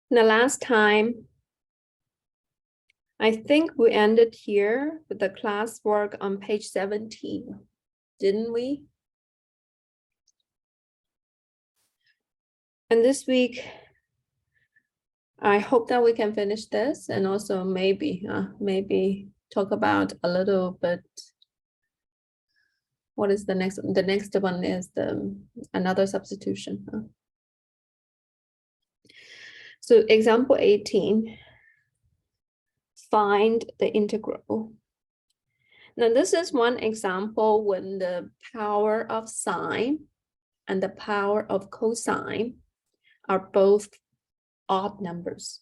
The last time, I think we ended here with the classwork on page 17, didn't we? And this week, I hope that we can finish this and also maybe talk about a little bit. What is the next? The next one is another substitution. So example 18, find the integral. Now this is one example when the power of sine and the power of cosine are both odd numbers.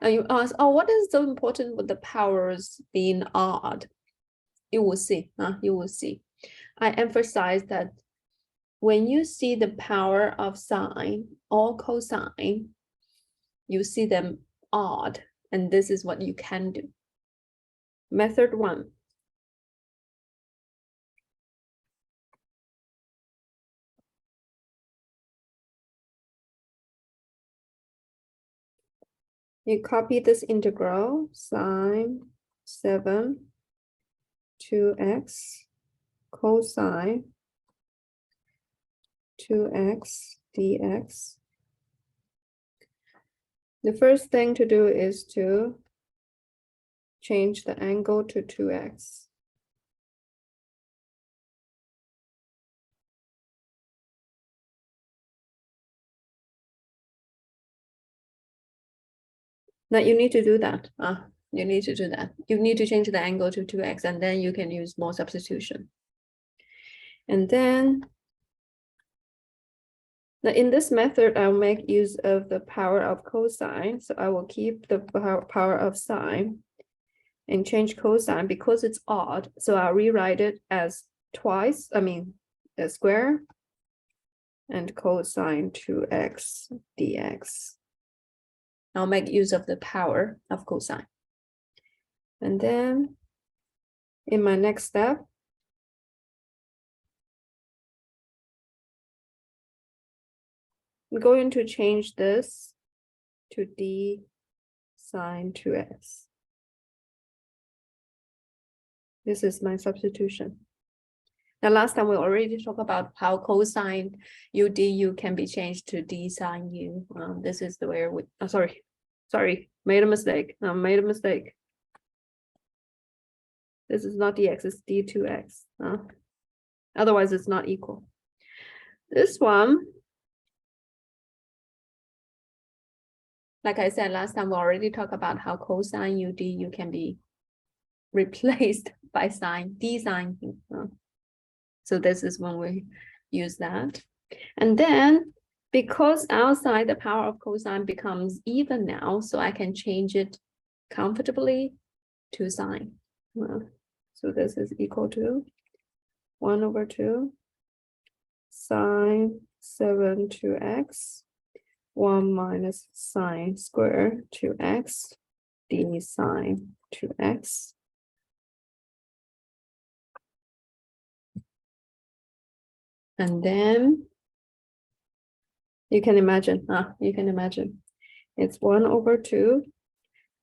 Now you ask, oh, what is so important with the powers being odd? You will see, you will see. I emphasize that when you see the power of sine or cosine, you see them odd, and this is what you can do. Method 1. You copy this integral, sine 7 2x cosine 2x dx. The first thing to do is to change the angle to 2x. Now you need to do that. You need to do that. You need to change the angle to 2x, and then you can use more substitution. And then now in this method, I'll make use of the power of cosine. So I will keep the power of sine and change cosine because it's odd. So I'll rewrite it as a square and cosine 2x dx. I'll make use of the power of cosine. And then in my next step, I'm going to change this to d sine 2x. This is my substitution. Now, last time we already talked about how cosine u du can be changed to d sine u. This is the way we, sorry, made a mistake. Made a mistake. This is not dx, it's d2x. Otherwise, it's not equal. This one, like I said last time, we already talked about how cosine u du can be replaced by sine d sine u. So this is when we use that. And then because outside the power of cosine becomes even now, so I can change it comfortably to sine. So this is equal to 1/2 sine 7 2x 1 minus sine square 2x d sine 2x. And then you can imagine, it's 1/2.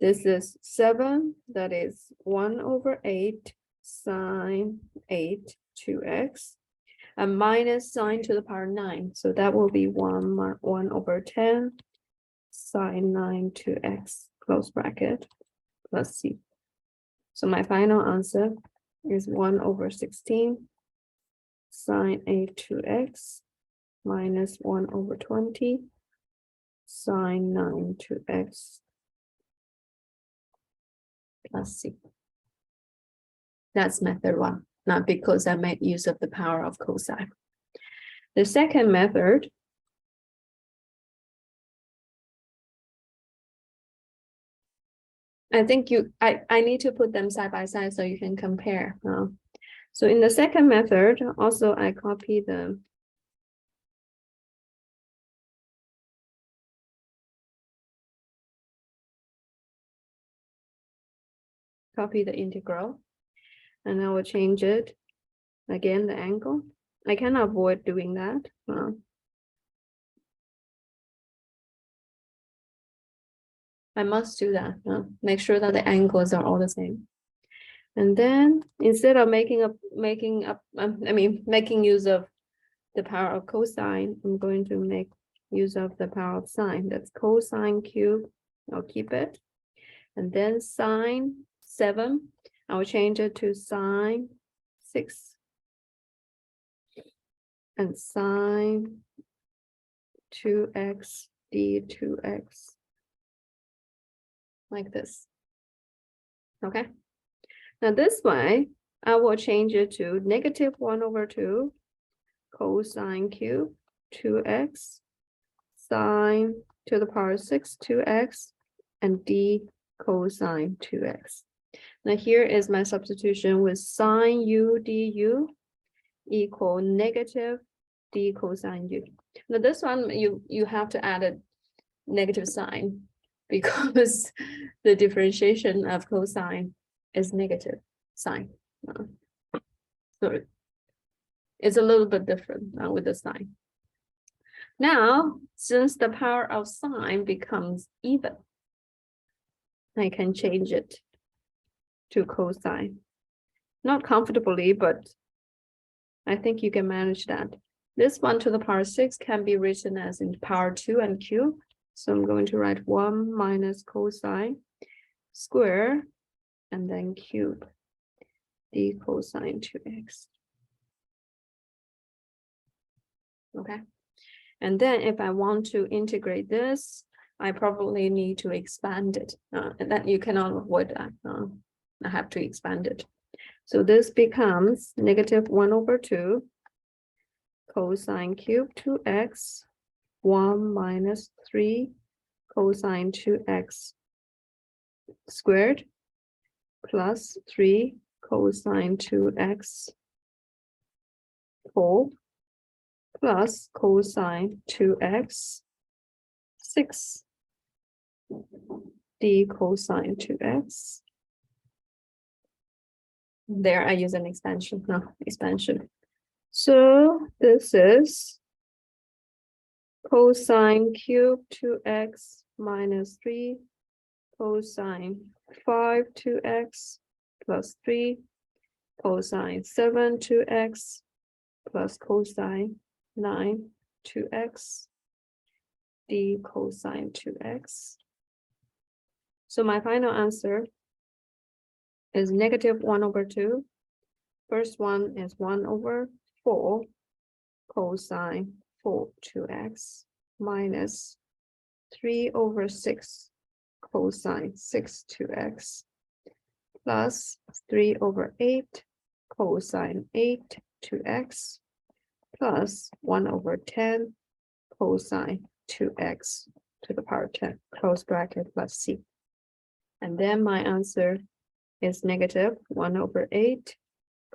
This is 7, that is 1/8 sine 8 2x, and minus sine to the power 9. So that will be 1/10 sine 9 2x, close bracket, plus c. So my final answer is 1/16 sine 8 2x minus 1/20 sine 9 2x plus c. That's method 1, not because I made use of the power of cosine. The second method I think I need to put them side by side so you can compare. So in the second method, also I copy the integral, and I will change it again, the angle. I cannot avoid doing that. I must do that. Make sure that the angles are all the same. And then instead of making use of the power of cosine, I'm going to make use of the power of sine. That's cosine cube. I'll keep it. And then sine 7, I will change it to sine 6. And sine 2x d2x. Like this. Okay. Now this way, I will change it to -1/2 cosine cube 2x sine to the power 6 2x and d cosine 2x. Now here is my substitution with sine u du equal negative d cosine u. Now this one you have to add a negative sign because the differentiation of cosine is negative sign. So it's a little bit different with the sign. Now, since the power of sine becomes even, I can change it to cosine. Not comfortably, but I think you can manage that. This 1 to the power 6 can be written as in power 2 and cube. So I'm going to write 1 minus cosine square and then cube d cosine 2x. Okay. And then if I want to integrate this, I probably need to expand it. And then you cannot avoid that. I have to expand it. So this becomes -1/2 cosine cube 2x 1 minus 3 cosine 2x squared plus 3 cosine 2x 4 plus cosine 2x 6 d cosine 2x. There I use an expansion. So this is cosine cube 2x minus 3 cosine 5 2x plus 3 cosine 7 2x plus cosine 9 2x d cosine 2x. So my final answer is -1/2. First one is 1/4 cosine 4 2x minus 3/6 cosine 6 2x plus 3/8 cosine 8 2x plus 1/10 cosine 2x to the power 10, close bracket plus c. And then my answer is -1/8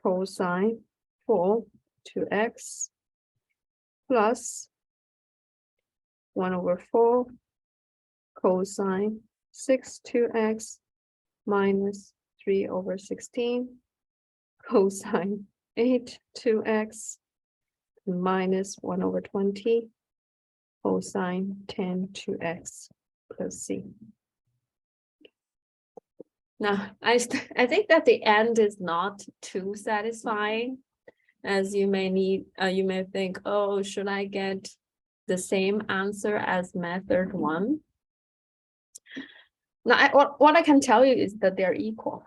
cosine 4 2x plus 1/4 cosine 6 2x minus 3/16 cosine 8 2x minus 1/20 cosine 10 2x plus c. Now, I think that the end is not too satisfying, as you may think, oh, should I get the same answer as method 1? Now, what I can tell you is that they're equal,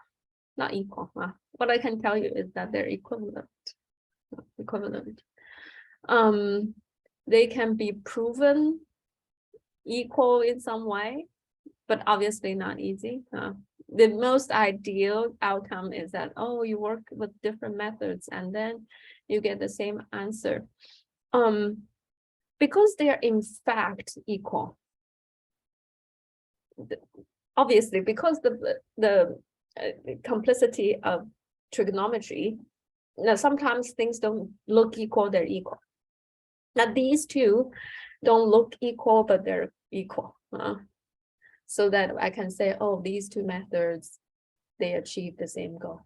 not equal. What I can tell you is that they're equivalent. They can be proven equal in some way, but obviously not easy. The most ideal outcome is that, oh, you work with different methods and then you get the same answer. Because they are in fact equal. obviously, because the complexity of trigonometry, now sometimes things don't look equal, they're equal. Now these two don't look equal, but they're equal. So that I can say, oh, these two methods, they achieve the same goal.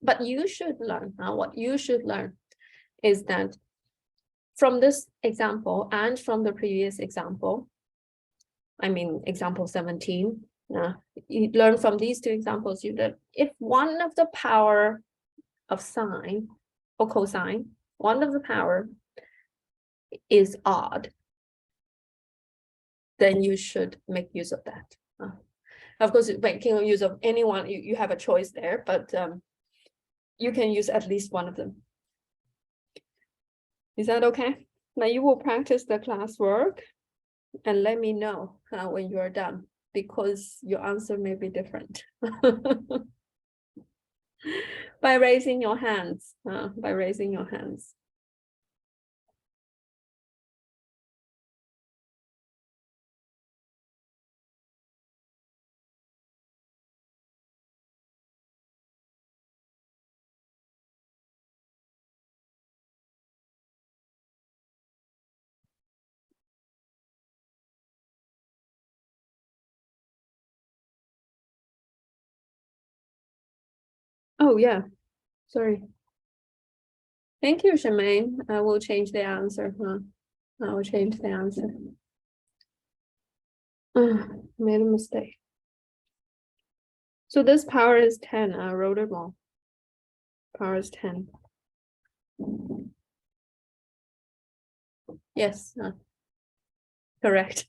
But you should learn, what you should learn is that from this example and from the previous example, I mean, example 17, you learn from these two examples, you that if one of the power of sine or cosine, one of the power is odd, then you should make use of that. Of course, making use of anyone, you have a choice there, but you can use at least one of them. Is that okay? Now you will practice the classwork and let me know when you are done, because your answer may be different. By raising your hands, by raising your hands. Oh yeah, sorry. Thank you, Charmaine. I will change the answer. I will change the answer. Made a mistake. So this power is 10. I wrote it wrong. Power is 10. Yes, correct.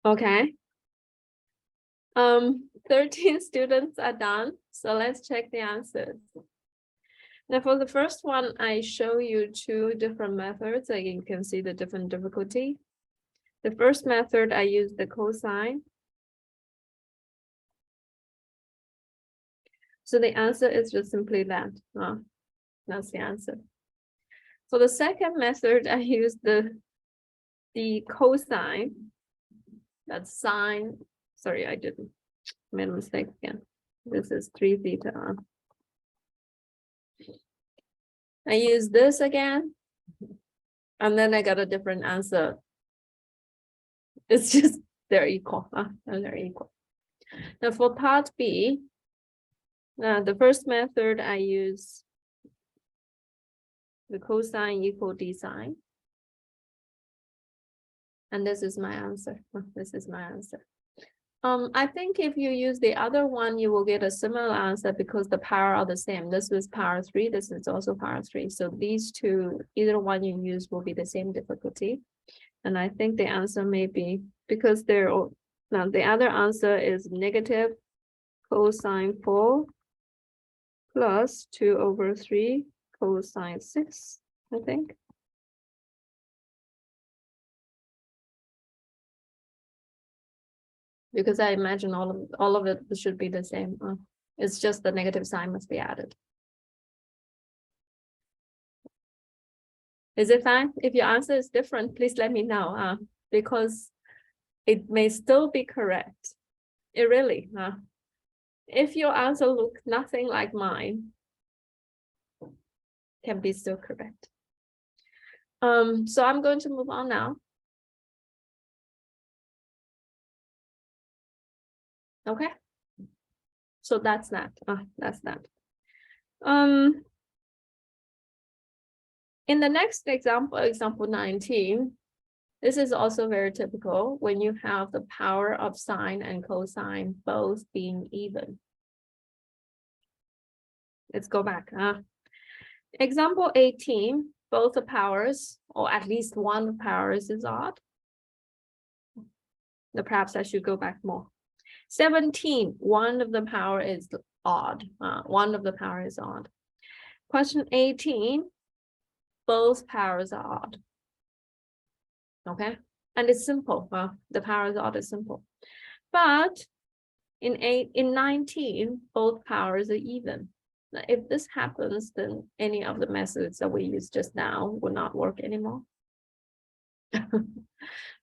Okay. 13 students are done. So let's check the answers. Now for the first one, I show you two different methods. So you can see the different difficulty. The first method, I use the cosine. So the answer is just simply that. That's the answer. For the second method, I use the cosine. That's sine. Sorry, I made a mistake again. This is 3 theta. I use this again, and then I got a different answer. It's just they're equal. They're equal. Now for part B, the first method I use the cosine equal d sine. And this is my answer. This is my answer. I think if you use the other one, you will get a similar answer because the power are the same. This is power 3. This is also power 3. So these two, either one you use will be the same difficulty. And I think the answer may be because now the other answer is negative cosine 4 plus 2 over 3 cosine 6, I think. Because I imagine all of it should be the same. It's just the negative sign must be added. Is it fine? If your answer is different, please let me know, because it may still be correct. It really, if your answer looks nothing like mine, can be still correct. So I'm going to move on now. Okay. So that's that. That's that. In the next example, example 19, this is also very typical when you have the power of sine and cosine both being even. Let's go back. Example 18, both the powers, or at least one of the powers is odd. Perhaps I should go back more. 17, one of the power is odd. One of the power is odd. Question 18, both powers are odd. Okay, and it's simple. The power is odd is simple. But in 19, both powers are even. Now, if this happens, then any of the methods that we used just now will not work anymore.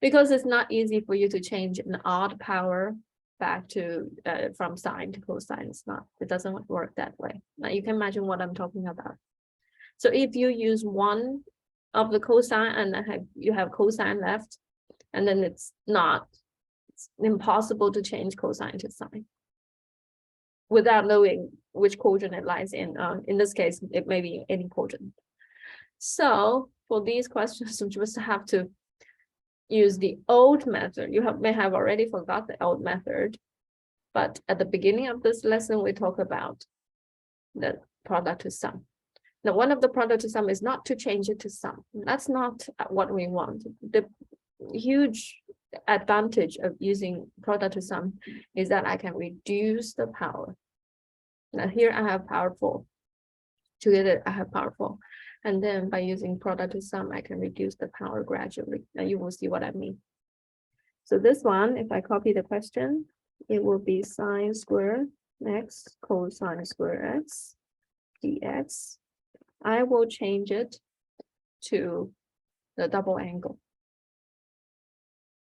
Because it's not easy for you to change an odd power back to from sine to cosine. It doesn't work that way. Now you can imagine what I'm talking about. So if you use one of the cosine and you have cosine left, and then it's impossible to change cosine to sine without knowing which quadrant it lies in. In this case, it may be any quadrant. So for these questions, you just have to use the old method. You may have already forgot the old method, but at the beginning of this lesson, we talk about the product to sum. Now, one of the product to sum is not to change it to sum. That's not what we want. The huge advantage of using product to sum is that I can reduce the power. Now here I have power 4. Together I have power 4. And then by using product to sum, I can reduce the power gradually. Now you will see what I mean. So this one, if I copy the question, it will be sine square x cosine square x dx. I will change it to the double angle.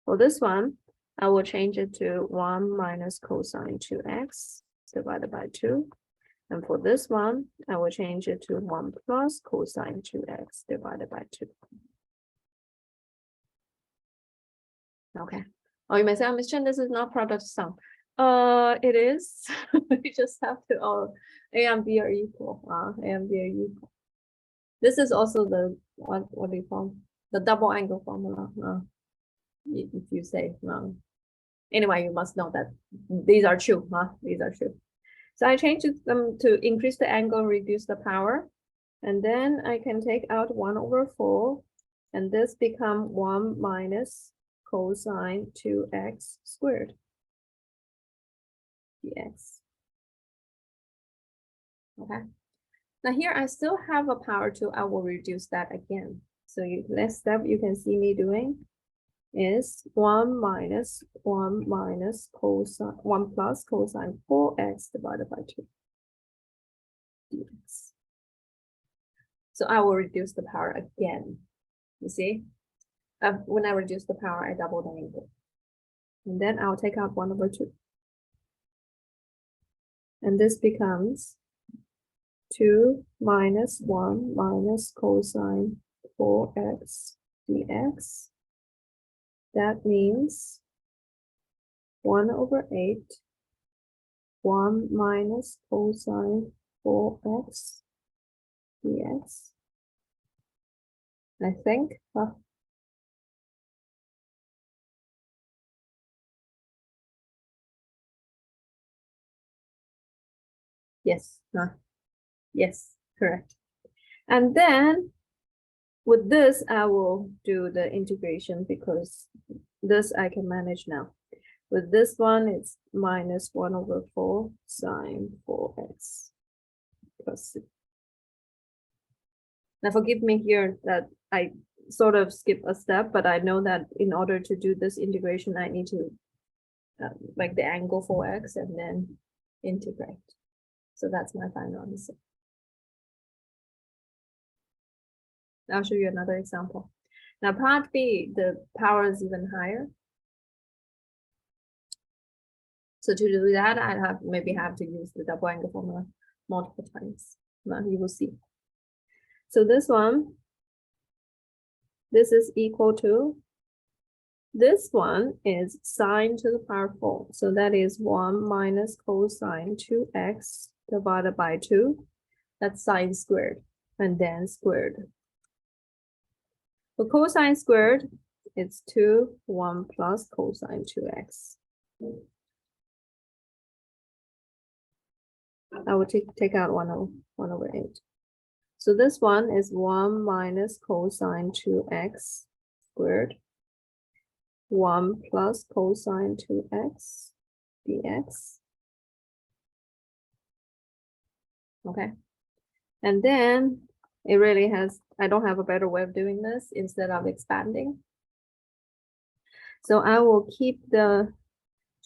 For this one, I will change it to 1 minus cosine 2x divided by 2. And for this one, I will change it to 1 plus cosine 2x divided by 2. Okay. Oh, you may say, Ms. Chen, this is not product sum. It is. You just have to, A and B are equal. A and B are equal. This is also the, what do you call the double angle formula. If you say, anyway, you must know that these are true. These are true. So I changed them to increase the angle, reduce the power. And then I can take out 1 over 4. And this become 1 minus cosine 2x squared dx. Okay. Now here I still have a power 2. I will reduce that again. So next step you can see me doing is 1 minus cosine 1 plus cosine 4x divided by 2 dx. So I will reduce the power again. You see, when I reduce the power, I double the angle, and then I'll take out 1 over 2, and this becomes 2 minus 1 minus cosine 4x dx. That means 1 over 8, 1 minus cosine 4x dx. I think. Yes. Yes, correct. And then with this, I will do the integration because this I can manage now. With this one, it's minus 1 over 4 sine 4x plus 6. Now forgive me here that I sort of skip a step, but I know that in order to do this integration, I need to like the angle 4x and then integrate. So that's my final answer. I'll show you another example. Now part B, the power is even higher. So to do that, I maybe have to use the double angle formula multiple times. Now you will see. So this one, this is equal to, this one is sine to the power 4. So that is 1 minus cosine 2x divided by 2. That's sine squared and then squared. For cosine squared, it's 2, 1 plus cosine 2x. I will take out 1 over 8. So this one is 1 minus cosine 2x squared, 1 plus cosine 2x dx. Okay. And then it really has, I don't have a better way of doing this instead of expanding. So I will keep the,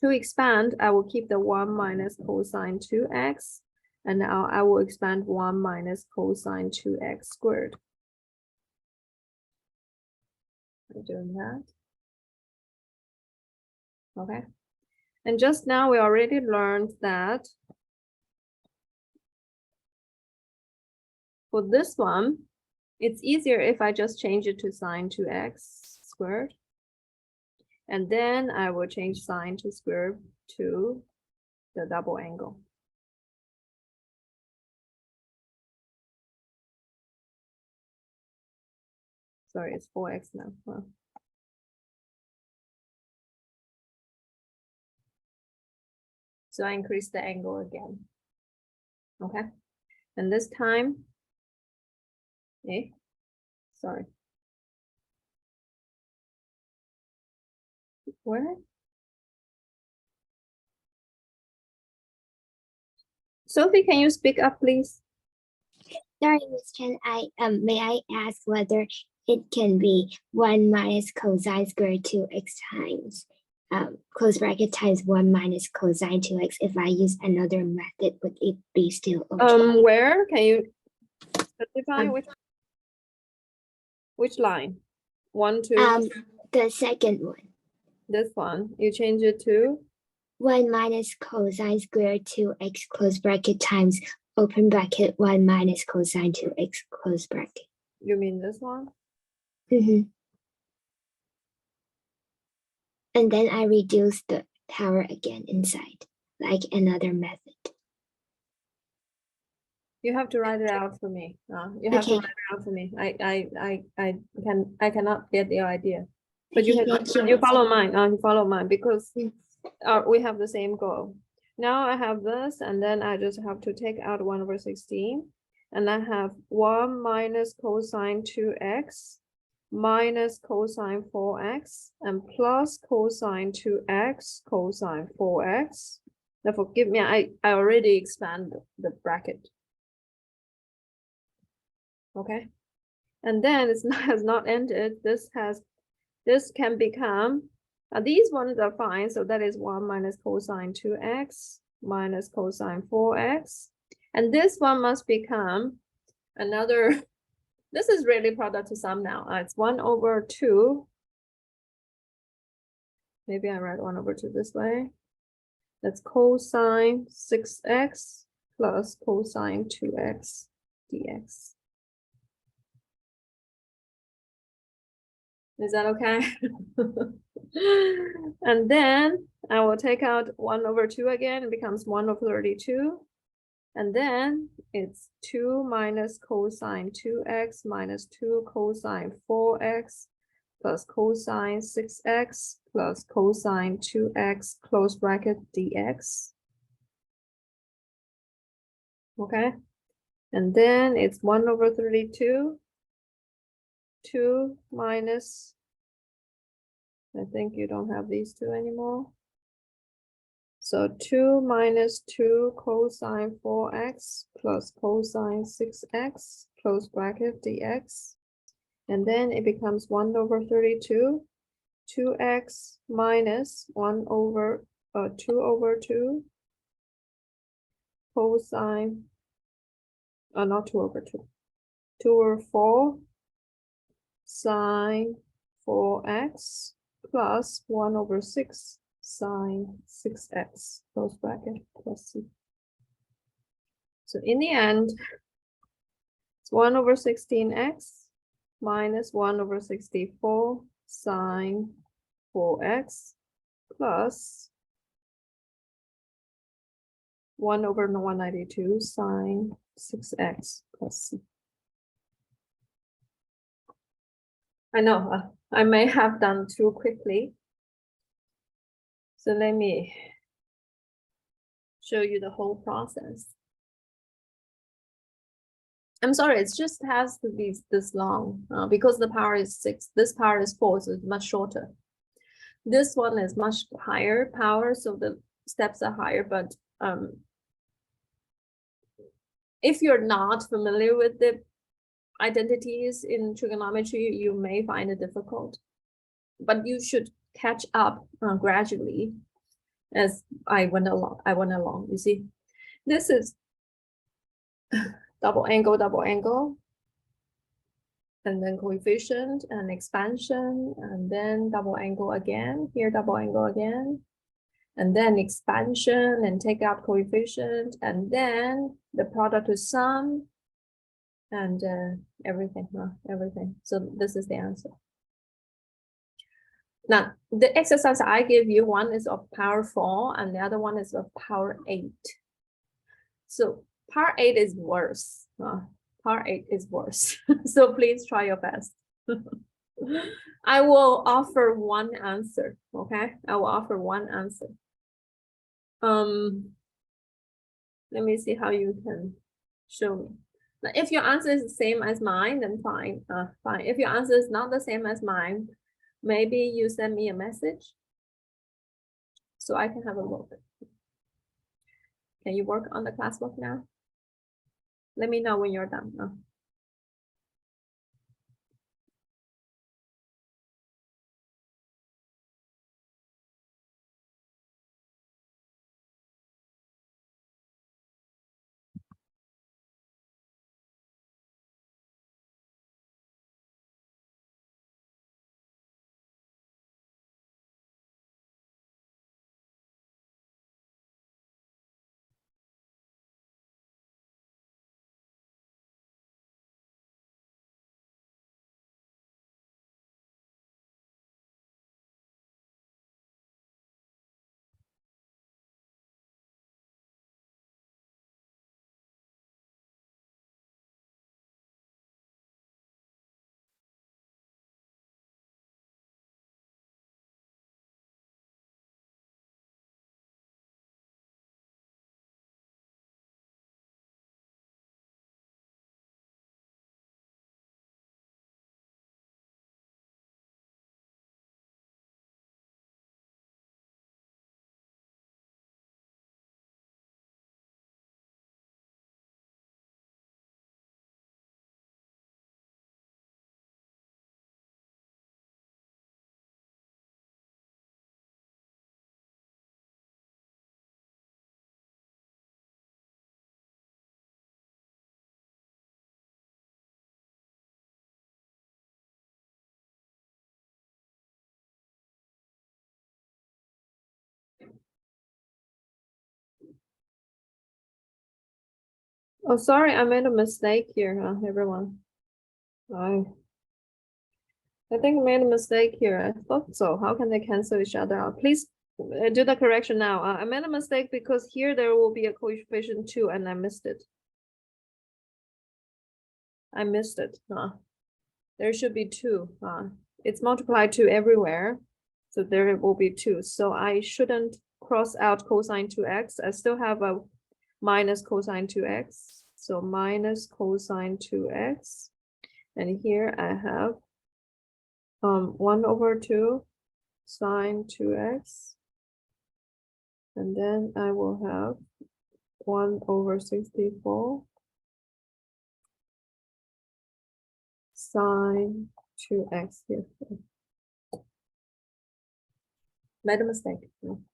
to expand, I will keep the 1 minus cosine 2x, and now I will expand 1 minus cosine 2x squared. I'm doing that. Okay. And just now we already learned that for this one, it's easier if I just change it to sine 2x squared. And then I will change sine to square to the double angle. Sorry, it's 4x now. Huh. So I increase the angle again. Okay. And this time, sorry. Where? Sophie, can you speak up, please? Sorry, Miss Chen, may I ask whether it can be 1 minus cosine squared 2x times close bracket times 1 minus cosine 2x. If I use another method, would it be still okay? Where can you specify which line? 1, 2. The second one. This one. You change it to 1 minus cosine squared 2x close bracket times open bracket 1 minus cosine 2x close bracket. You mean this one? Mm-hmm. And then I reduce the power again inside, like another method. You have to write it out for me. You have to write it out for me. I cannot get the idea. But you follow mine. You follow mine because we have the same goal. Now I have this, and then I just have to take out 1 over 16, and I have 1 minus cosine 2x minus cosine 4x and plus cosine 2x cosine 4x. Now forgive me, I already expand the bracket. Okay. And then it has not ended. This can become, these ones are fine. So that is 1 minus cosine 2x minus cosine 4x. And this one must become another, this is really product to sum now. It's 1 over 2. Maybe I write 1 over 2 this way. That's cosine 6x plus cosine 2x dx. Is that okay? And then I will take out 1 over 2 again. It becomes 1 over 32. And then it's 2 minus cosine 2x minus 2 cosine 4x plus cosine 6x plus cosine 2x close bracket dx. Okay. And then it's 1 over 32. 2 minus, I think you don't have these two anymore. So 2 minus 2 cosine 4x plus cosine 6x close bracket dx. And then it becomes 1 over 32, 2x minus 1 over 2 over 2 cosine, not 2 over 2, 2 over 4 sine 4x plus 1 over 6 sine 6x close bracket plus c. So in the end, it's 1 over 16x minus 1 over 64 sine 4x plus 1 over 192 sine 6x plus c. I know, I may have done too quickly. So let me show you the whole process. I'm sorry, it just has to be this long because the power is 6. This power is 4, so it's much shorter. This one is much higher power, so the steps are higher. But if you're not familiar with the identities in trigonometry, you may find it difficult. But you should catch up gradually as I went along. You see, this is double angle, and then coefficient and expansion, and then double angle again, here double angle again, and then expansion and take out coefficient, and then the product to sum, and everything. So this is the answer. Now, the exercise I give you, one is of power 4, and the other one is of power 8. So power 8 is worse. Power 8 is worse. So please try your best. I will offer one answer, okay? I will offer one answer. Let me see how you can show me. Now, if your answer is the same as mine, then fine. Fine. If your answer is not the same as mine, maybe you send me a message so I can have a look. Can you work on the classwork now? Let me know when you're done. Oh, sorry, I made a mistake here, everyone. I think I made a mistake here. I thought so. How can they cancel each other out? Please do the correction now. I made a mistake because here there will be a coefficient 2 and I missed it. I missed it. There should be 2. It's multiplied 2 everywhere. So there will be 2. So I shouldn't cross out cosine 2x. I still have a minus cosine 2x. So minus cosine 2x. And here I have 1/2 sine 2x. And then I will have 1/64 sine 2x here. Made a mistake. No.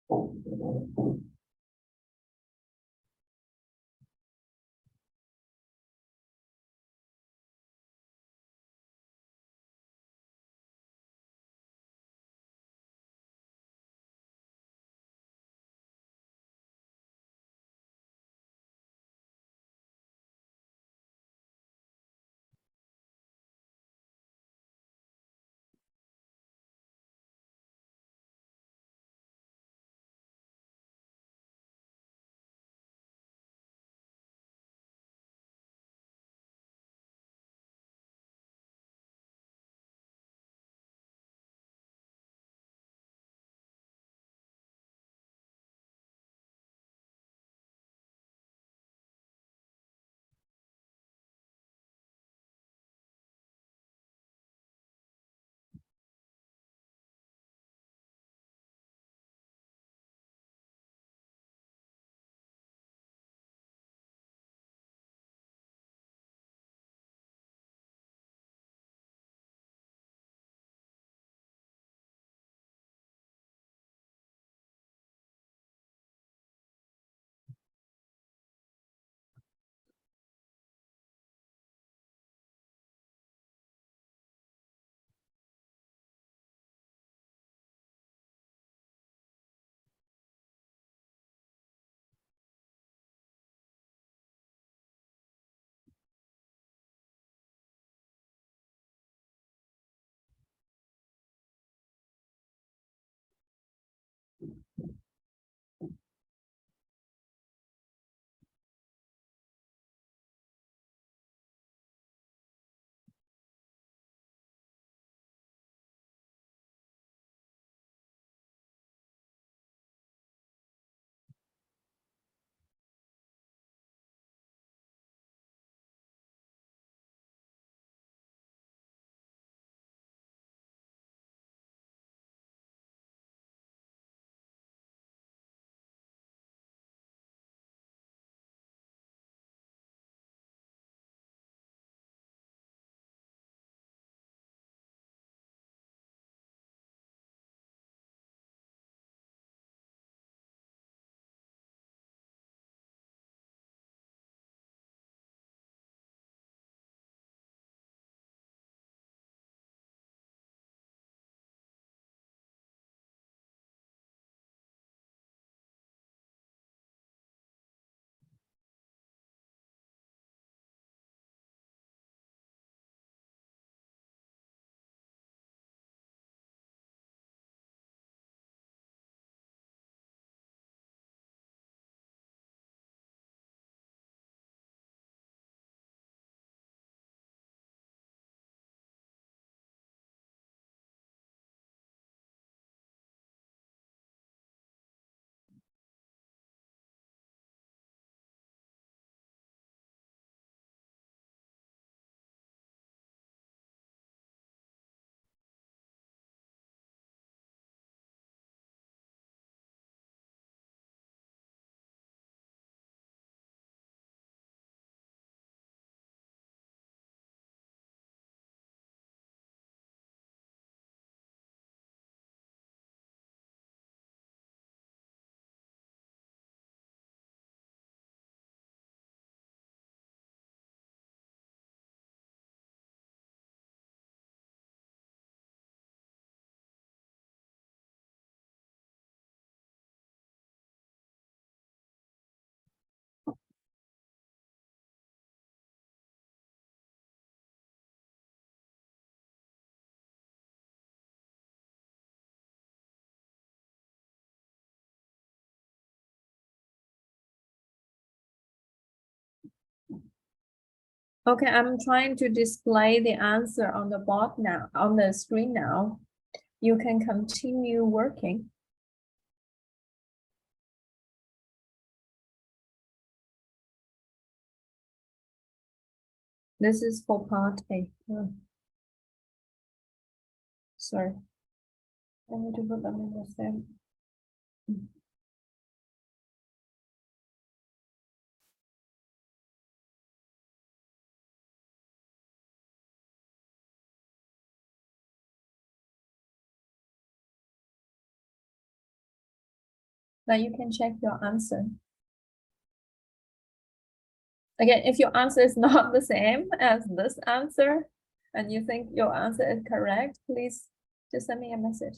Okay, I'm trying to display the answer on the board now, on the screen now. You can continue working. This is for part A. Oh, sorry. I need to put them in the same. Now you can check your answer. Again, if your answer is not the same as this answer, and you think your answer is correct, please just send me a message.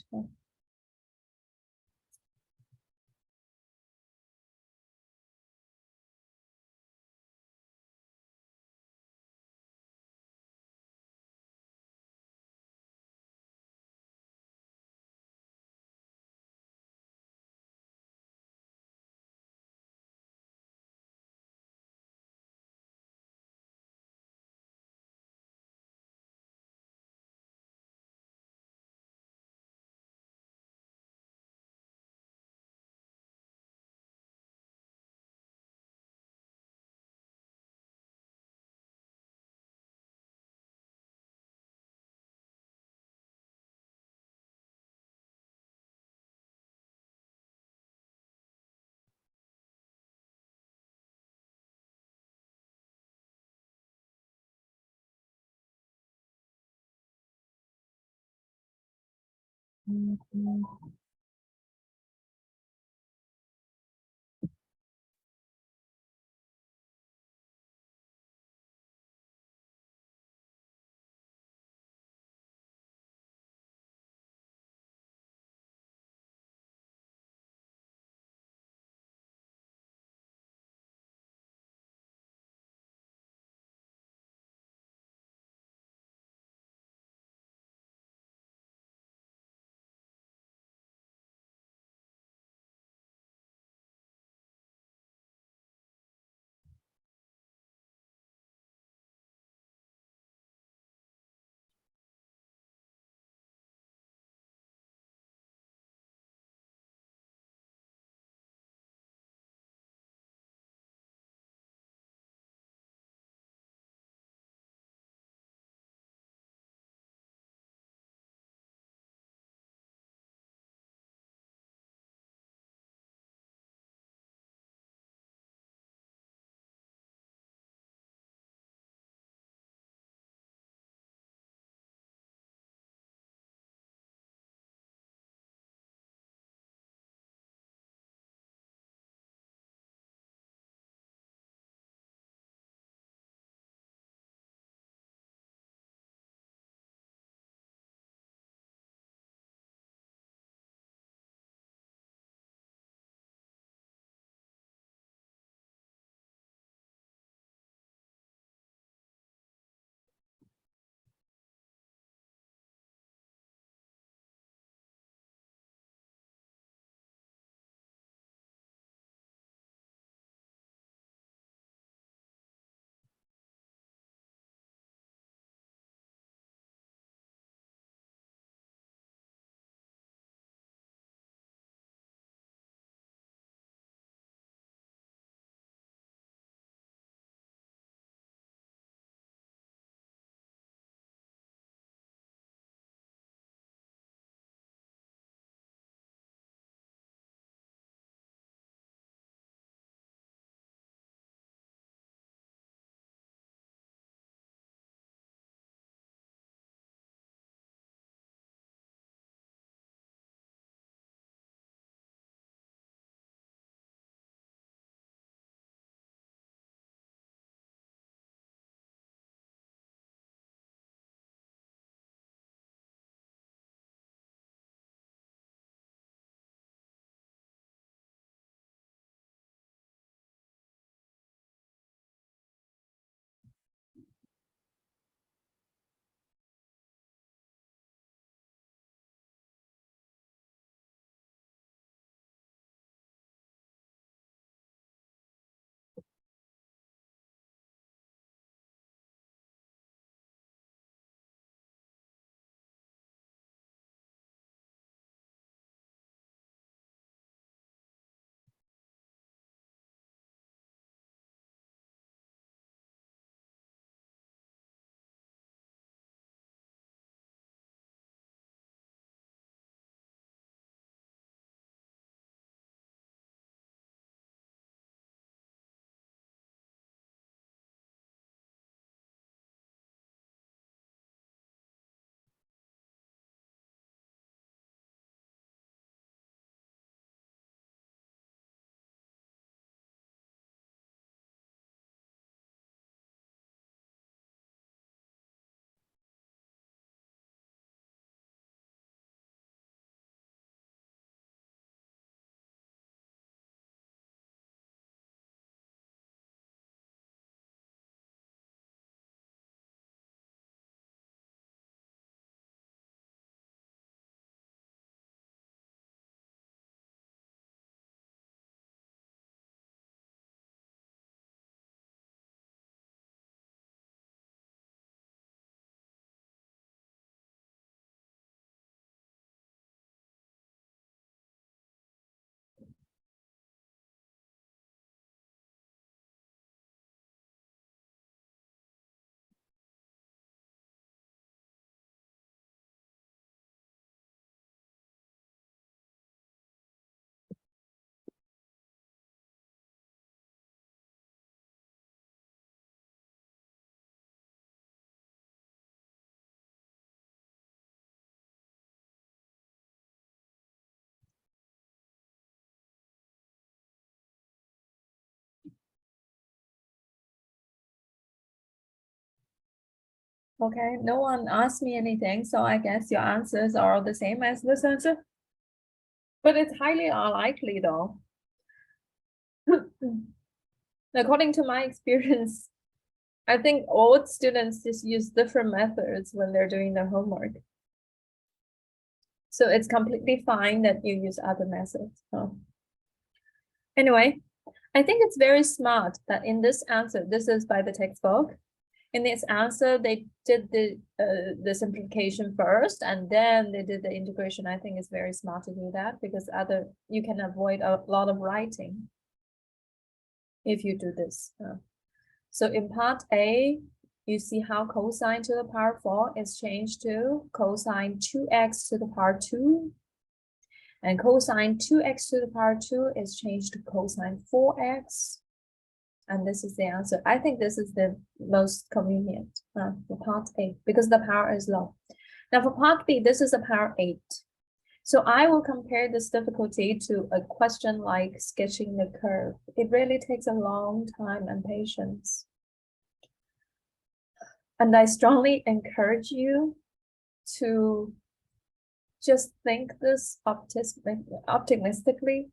Okay, no one asked me anything, so I guess your answers are the same as this answer. But it's highly unlikely though. According to my experience, I think all students just use different methods when they're doing their homework. So it's completely fine that you use other methods. Anyway, I think it's very smart that in this answer, this is by the textbook. In this answer, they did the simplification first, and then they did the integration. I think it's very smart to do that because you can avoid a lot of writing if you do this. So in part A, you see how cosine to the power 4 is changed to cosine 2x to the power 2. And cosine 2x to the power 2 is changed to cosine 4x. And this is the answer. I think this is the most convenient for part A because the power is low. Now for part B, this is a power 8. So I will compare this difficulty to a question like sketching the curve. It really takes a long time and patience. And I strongly encourage you to just think this optimistically.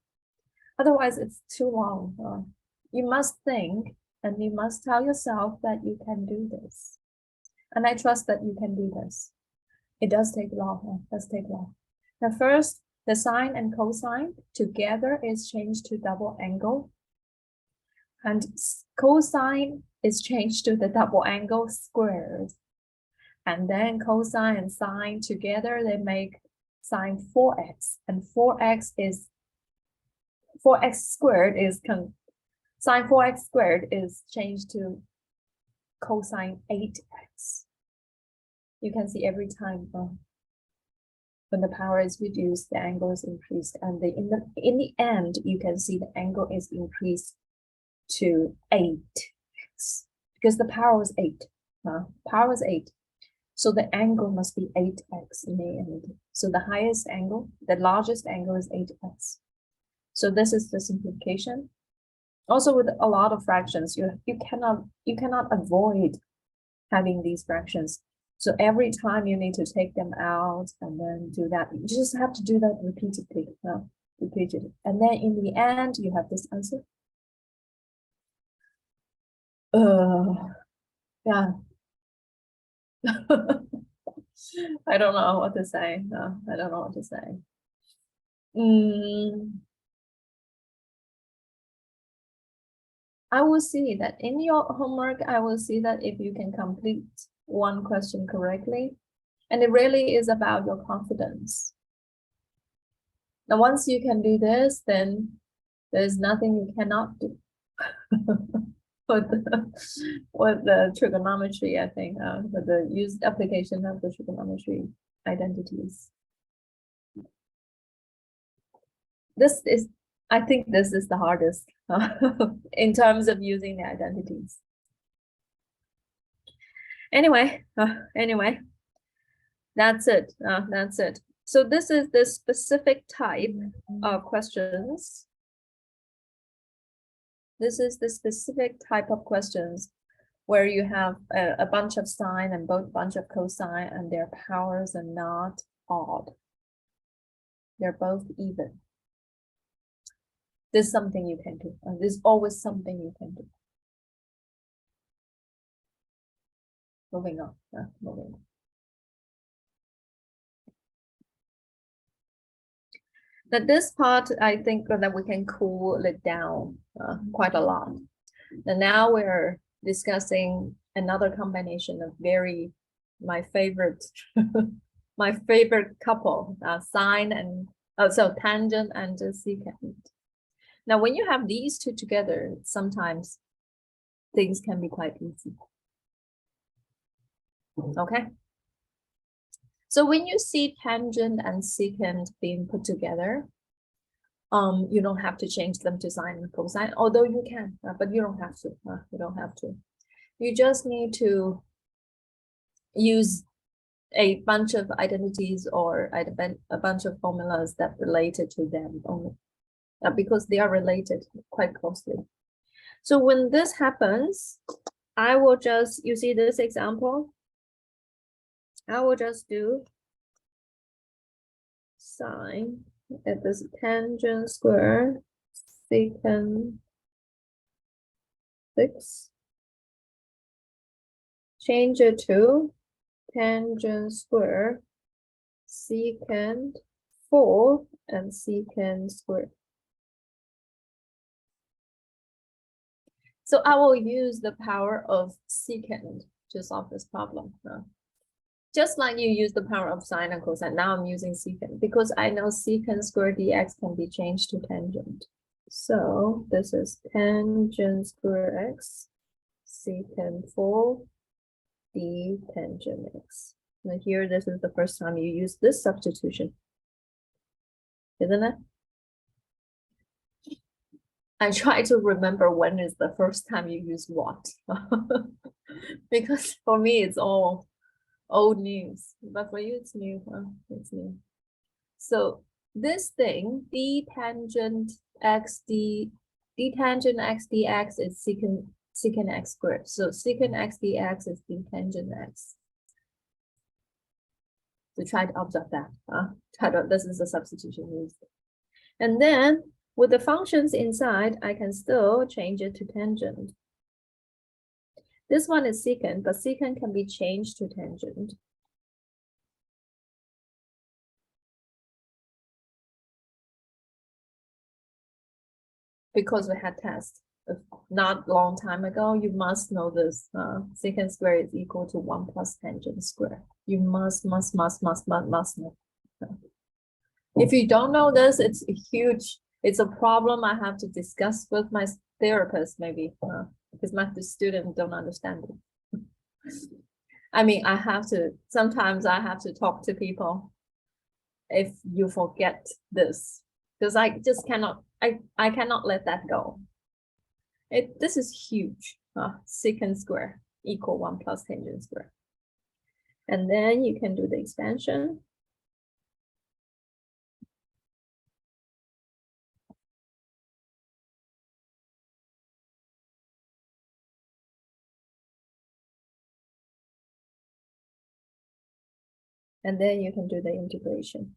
Otherwise, it's too long. You must think and you must tell yourself that you can do this. And I trust that you can do this. It does take long. It does take long. Now, first, the sine and cosine together is changed to double angle. And cosine is changed to the double angle squared. And then cosine and sine together, they make sine 4x. And 4x squared is sine 4x squared is changed to cosine 8x. You can see every time when the power is reduced, the angle is increased, and in the end, you can see the angle is increased to 8x because the power was 8. Power was 8, so the angle must be 8x in the end. So the highest angle, the largest angle is 8x. So this is the simplification. Also, with a lot of fractions, you cannot avoid having these fractions. So every time you need to take them out and then do that. You just have to do that repeatedly. Repeatedly. And then in the end, you have this answer. Yeah. I don't know what to say. I don't know what to say. I will see that in your homework, I will see that if you can complete one question correctly, and it really is about your confidence. Now, once you can do this, then there's nothing you cannot do. with the trigonometry, I think, with the used application of the trigonometry identities. I think this is the hardest in terms of using the identities. Anyway, that's it. That's it. So this is the specific type of questions. This is the specific type of questions where you have a bunch of sine and both bunch of cosine, and their powers are not odd. They're both even. There's something you can do. And there's always something you can do. Moving on. Moving on. Now this part, I think that we can cool it down quite a lot. And now we're discussing another combination of my favorite my favorite couple, sine and so tangent and secant. Now, when you have these two together, sometimes things can be quite easy. Okay. So when you see tangent and secant being put together, you don't have to change them to sine and cosine, although you can, but you don't have to. You don't have to. You just need to use a bunch of identities or a bunch of formulas that related to them only, because they are related quite closely. So when this happens, I will just, you see this example? I will just do sine at this tangent square secant 6. Change it to tangent square secant 4 and secant square. So I will use the power of secant to solve this problem. Just like you use the power of sine and cosine, now I'm using secant because I know secant square dx can be changed to tangent. So this is tangent square x secant 4 d tangent x. Now here, this is the first time you use this substitution, isn't it? I try to remember when is the first time you use what. Because for me, it's all old news, but for you, it's new. It's new. So this thing, d tangent x dx is secant x squared. So secant x dx is d tangent x. So try to observe that. This is the substitution used. And then with the functions inside, I can still change it to tangent. This one is secant, but secant can be changed to tangent. Because we had tests not long time ago, you must know this. Secant square is equal to 1 plus tangent square. You must know. If you don't know this, it's a problem I have to discuss with my therapist maybe, because my students don't understand it. I mean, sometimes I have to talk to people if you forget this, because I just cannot, I cannot let that go. This is huge. Secant square equal 1 plus tangent square. And then you can do the expansion. And then you can do the integration.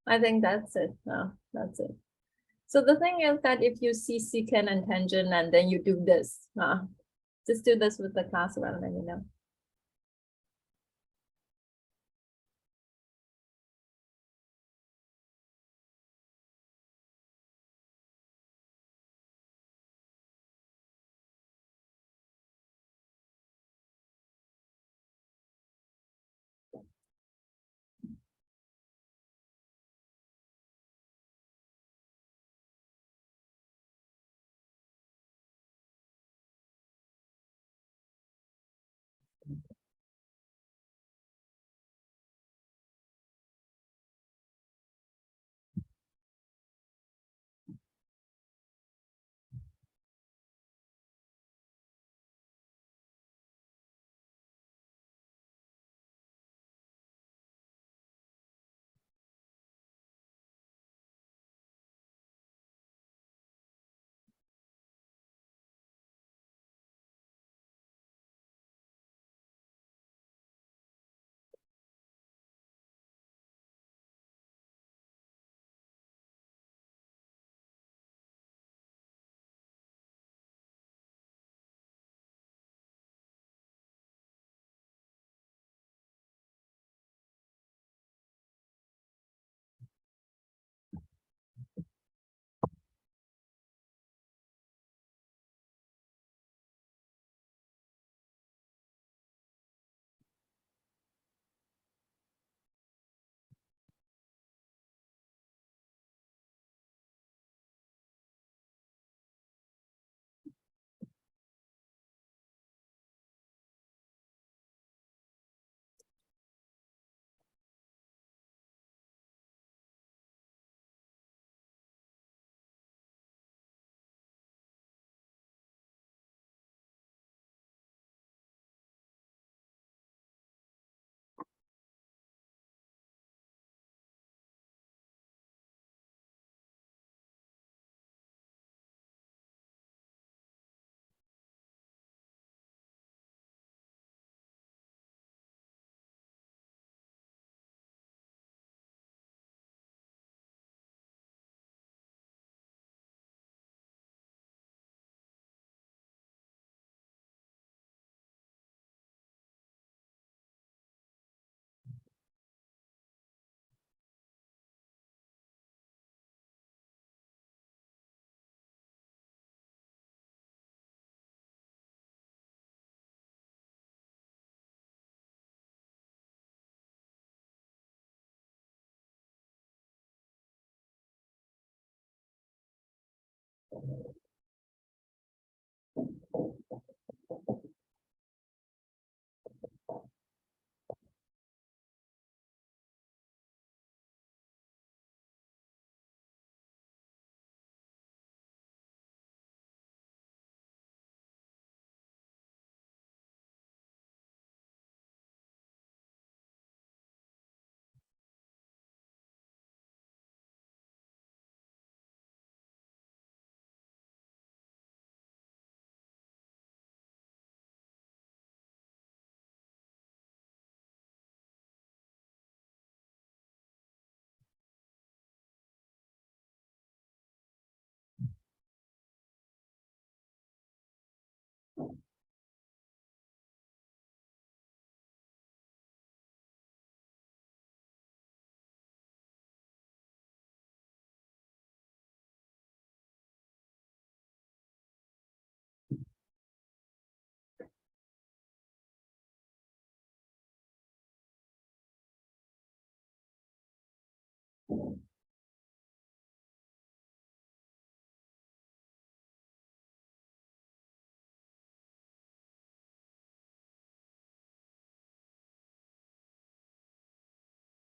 I think that's it. That's it. So the thing is that if you see secant and tangent and then you do this, just do this with the class around and you know.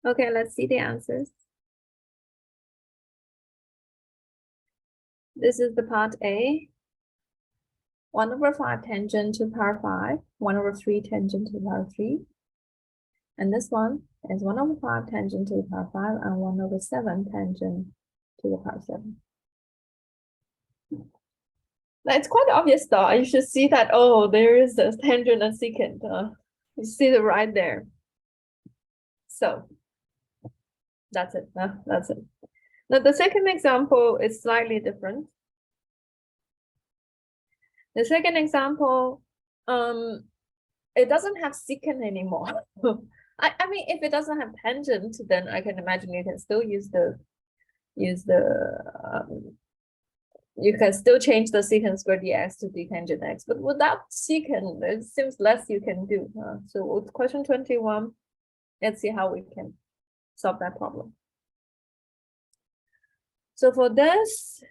Okay, let's see the answers. This is the part A. 1/5 tangent to power 5, 1/3 tangent to the power 3. And this one is 1/5 tangent to the power 5 and 1/7 tangent to the power 7. Now it's quite obvious though. You should see that, oh, there is the tangent and secant. You see it right there. So that's it. That's it. Now the second example is slightly different. The second example, it doesn't have secant anymore. I mean, if it doesn't have tangent, then I can imagine you can still use the you can still change the secant squared dx to d-tangent x, but without secant, it seems less you can do. So with question 21, let's see how we can solve that problem. So for this,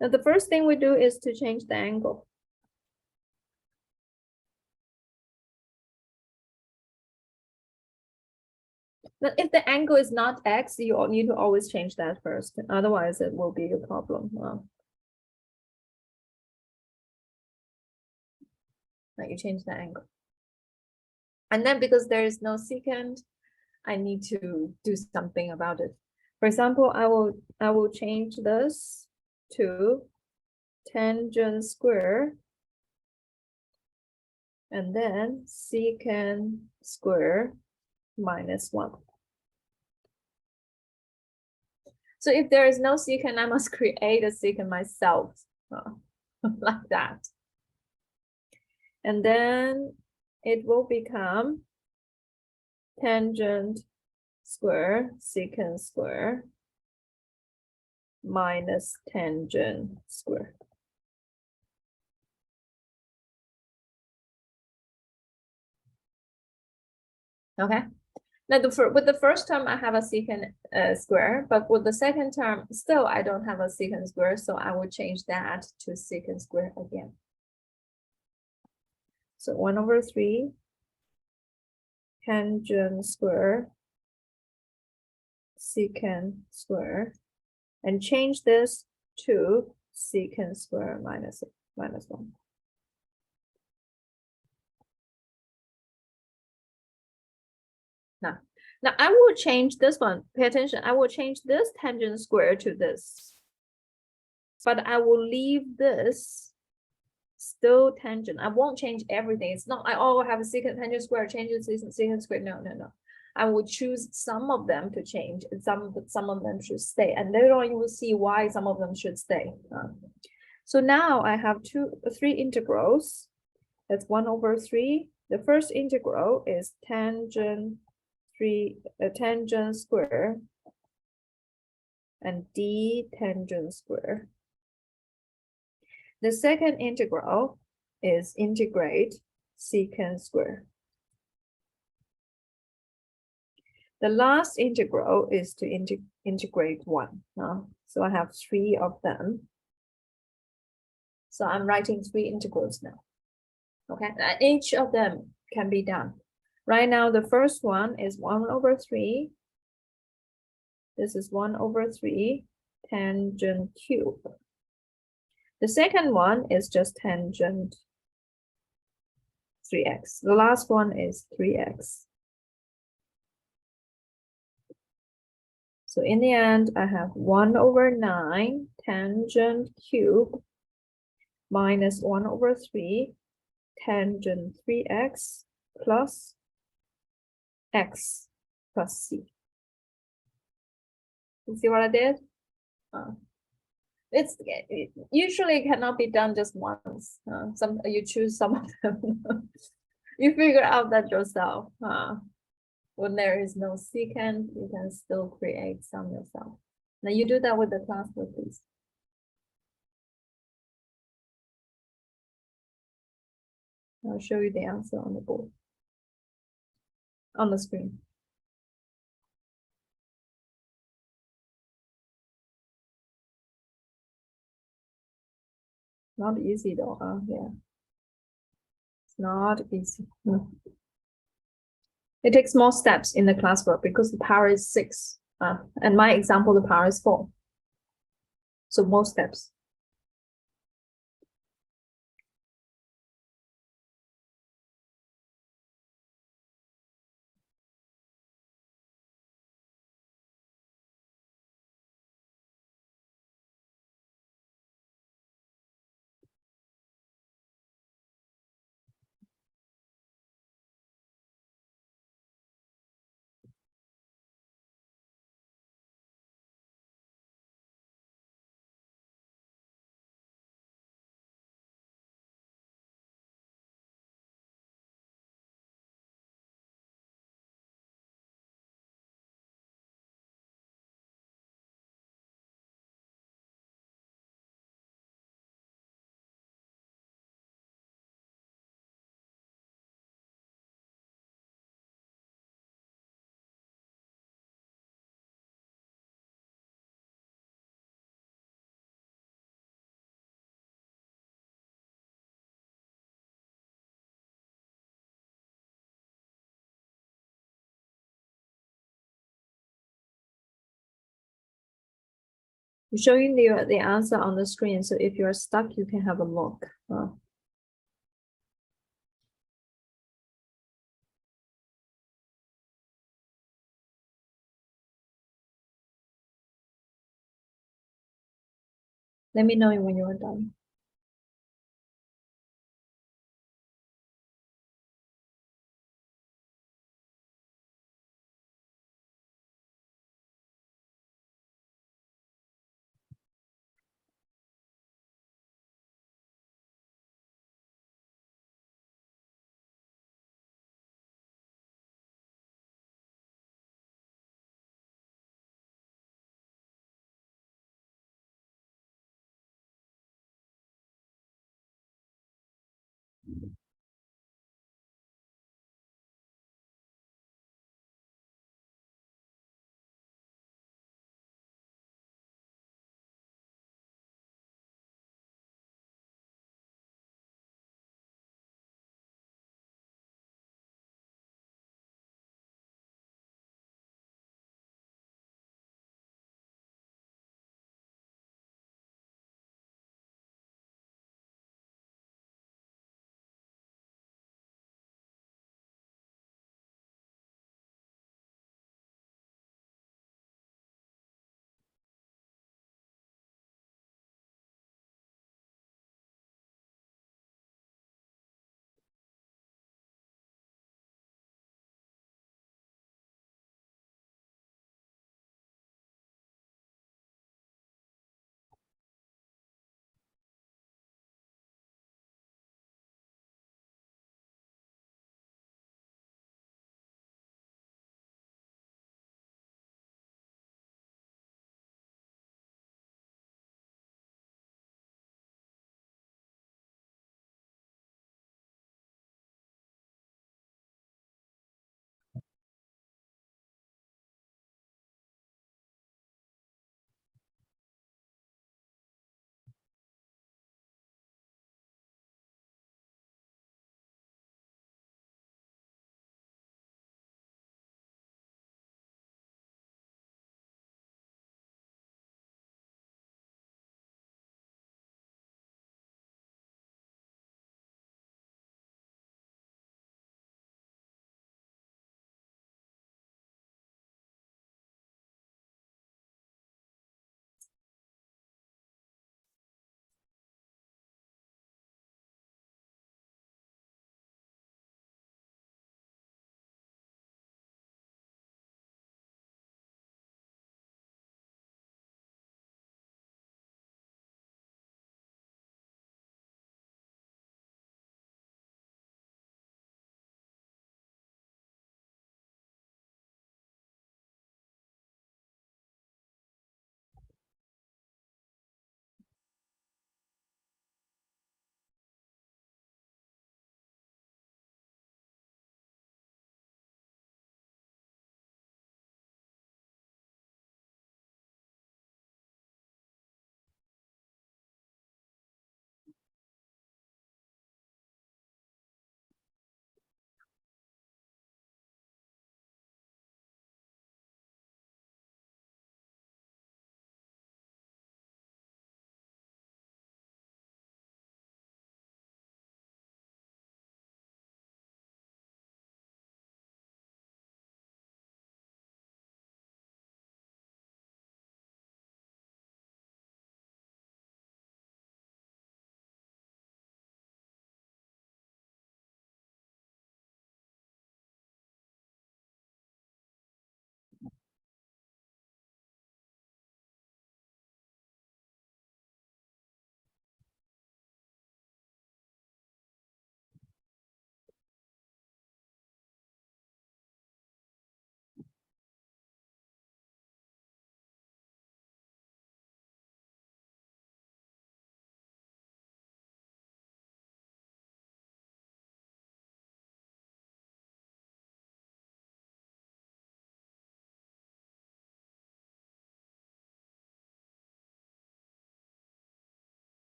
now the first thing we do is to change the angle. Now, if the angle is not x, you need to always change that first. Otherwise, it will be a problem. Now you change the angle. And then because there is no secant, I need to do something about it. For example, I will change this to tangent square and then secant square minus 1. So if there is no secant, I must create a secant myself, like that. And then it will become tangent square secant square minus tangent square. Okay. Now with the first term I have a secant square, but with the second term still I don't have a secant square, so I will change that to secant square again. So 1/3 tangent square secant square, and change this to secant square minus 1. Now I will change this one. Pay attention. I will change this tangent square to this, but I will leave this still tangent. I won't change everything. It's not I have a secant tangent square, change it to secant square. No. I will choose some of them to change, and some of them should stay. And later on, you will see why some of them should stay. So now I have 3 integrals. That's 1/3. The first integral is tangent square and d tangent square. The second integral is integrate secant square. The last integral is to integrate 1. So I have 3 of them. So I'm writing 3 integrals now. Okay, and each of them can be done. Right now, the first one is 1/3. This is 1/3 tangent cube. The second one is just tangent 3x. The last one is 3x. So in the end, I have 1/9 tangent cube minus 1/3 tangent 3x plus x plus c. You see what I did? It usually cannot be done just once. You choose some of them. You figure out that yourself. When there is no secant, you can still create some yourself. Now you do that with the classwork, please. I'll show you the answer on the board, on the screen. Not easy though, yeah. It's not easy. It takes more steps in the classwork because the power is 6. And my example, the power is 4. So more steps. I'm showing you the answer on the screen. So if you're stuck, you can have a look. Let me know when you're done.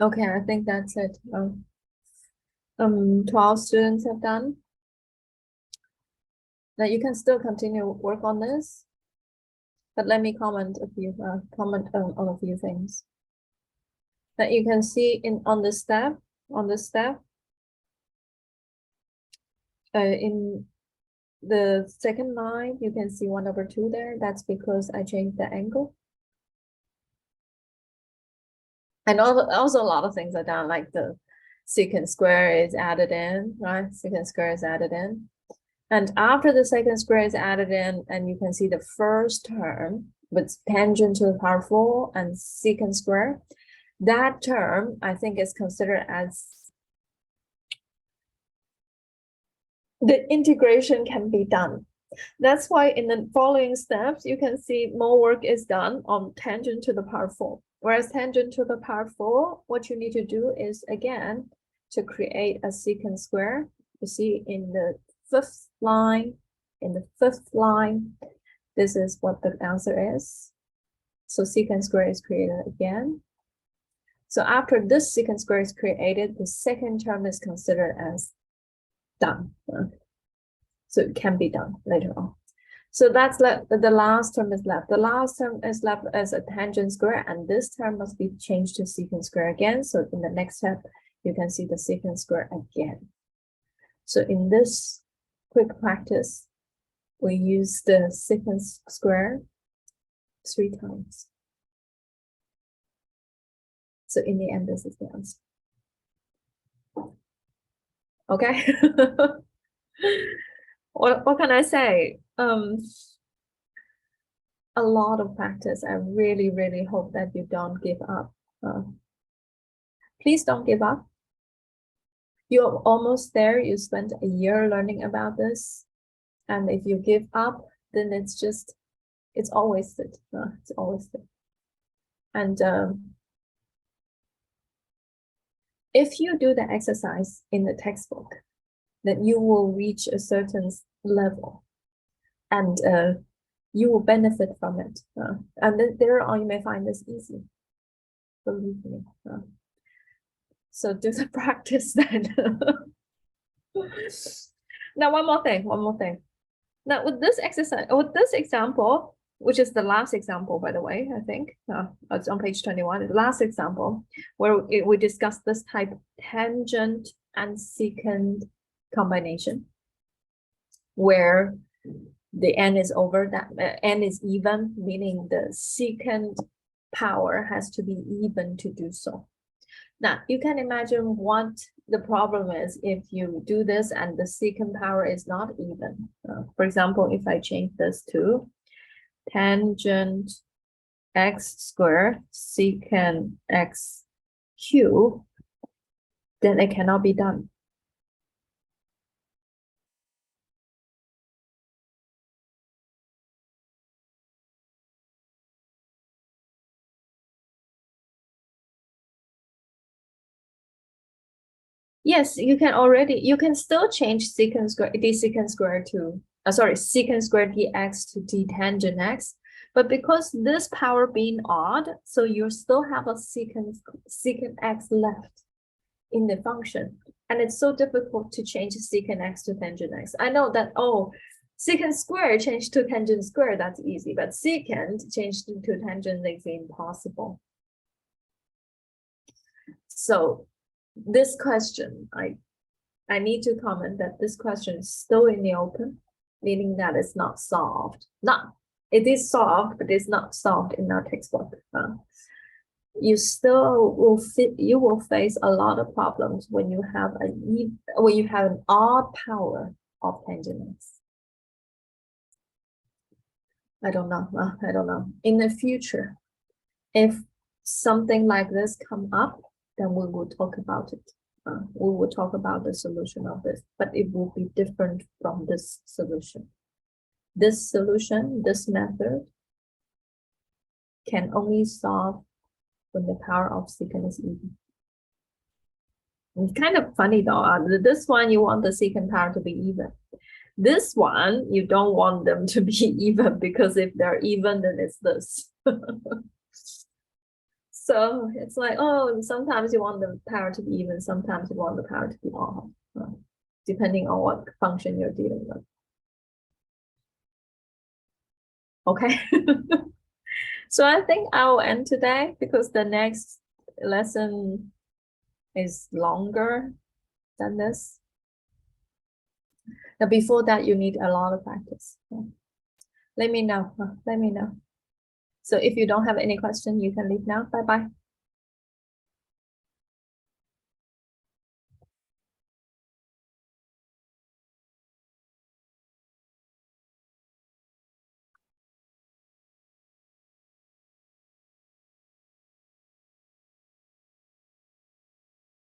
Okay, I think that's it. 12 students have done. Now you can still continue work on this, but let me comment on a few things. That you can see on the step, in the second line, you can see 1/2 there. That's because I changed the angle. And also a lot of things are done, like the secant square is added in, right? Secant square is added in. And after the secant square is added in, and you can see the first term with tangent to the power 4 and secant square, that term I think is considered as the integration can be done. That's why in the following steps, you can see more work is done on tangent to the power 4. Whereas tangent to the power 4, what you need to do is, again, to create a secant square. You see in the fifth line, this is what the answer is. So secant square is created again. So after this secant square is created, the second term is considered as done. So it can be done later on. So that's left. The last term is left. The last term is left as a tangent square, and this term must be changed to secant square again. So in the next step, you can see the secant square again. So in this quick practice, we use the secant square 3 times. So in the end, this is the answer. Okay. What can I say? A lot of practice. I really, really hope that you don't give up. Please don't give up. You're almost there. You spent a year learning about this. And if you give up, then it's all wasted. It's all wasted. And if you do the exercise in the textbook, then you will reach a certain level. And you will benefit from it. And then there on, you may find this easy. Believe me. So do the practice then. Now, one more thing. Now, with this exercise, with this example, which is the last example, by the way, I think, it's on page 21, the last example, where we discussed this type tangent and secant combination, where the n is over, that n is even, meaning the secant power has to be even to do so. Now, you can imagine what the problem is if you do this and the secant power is not even. For example, if I change this to tangent x squared secant x cubed, then it cannot be done. Yes, you can still change secant square, d secant square to, secant square dx to d tangent x, but because this power being odd, so you still have a secant x left in the function. And it's so difficult to change secant x to tangent x. I know that, secant square changed to tangent square, that's easy, but secant changed to tangent is impossible. So this question, I need to comment that this question is still in the open, meaning that it's not solved. It is solved, but it's not solved in our textbook. You still will face a lot of problems when you have an odd power of tangent x. I don't know. In the future, if something like this come up, then we will talk about it. We will talk about the solution of this, but it will be different from this solution. This solution, this method, can only solve when the power of secant is even. It's kind of funny though. This one, you want the secant power to be even. This one, you don't want them to be even, because if they're even, then it's this. So it's like, oh, sometimes you want the power to be even, sometimes you want the power to be odd, depending on what function you're dealing with. Okay. So I think I will end today because the next lesson is longer than this. Now, before that, you need a lot of practice. Let me know. Let me know. So if you don't have any question, you can leave now. Bye-bye.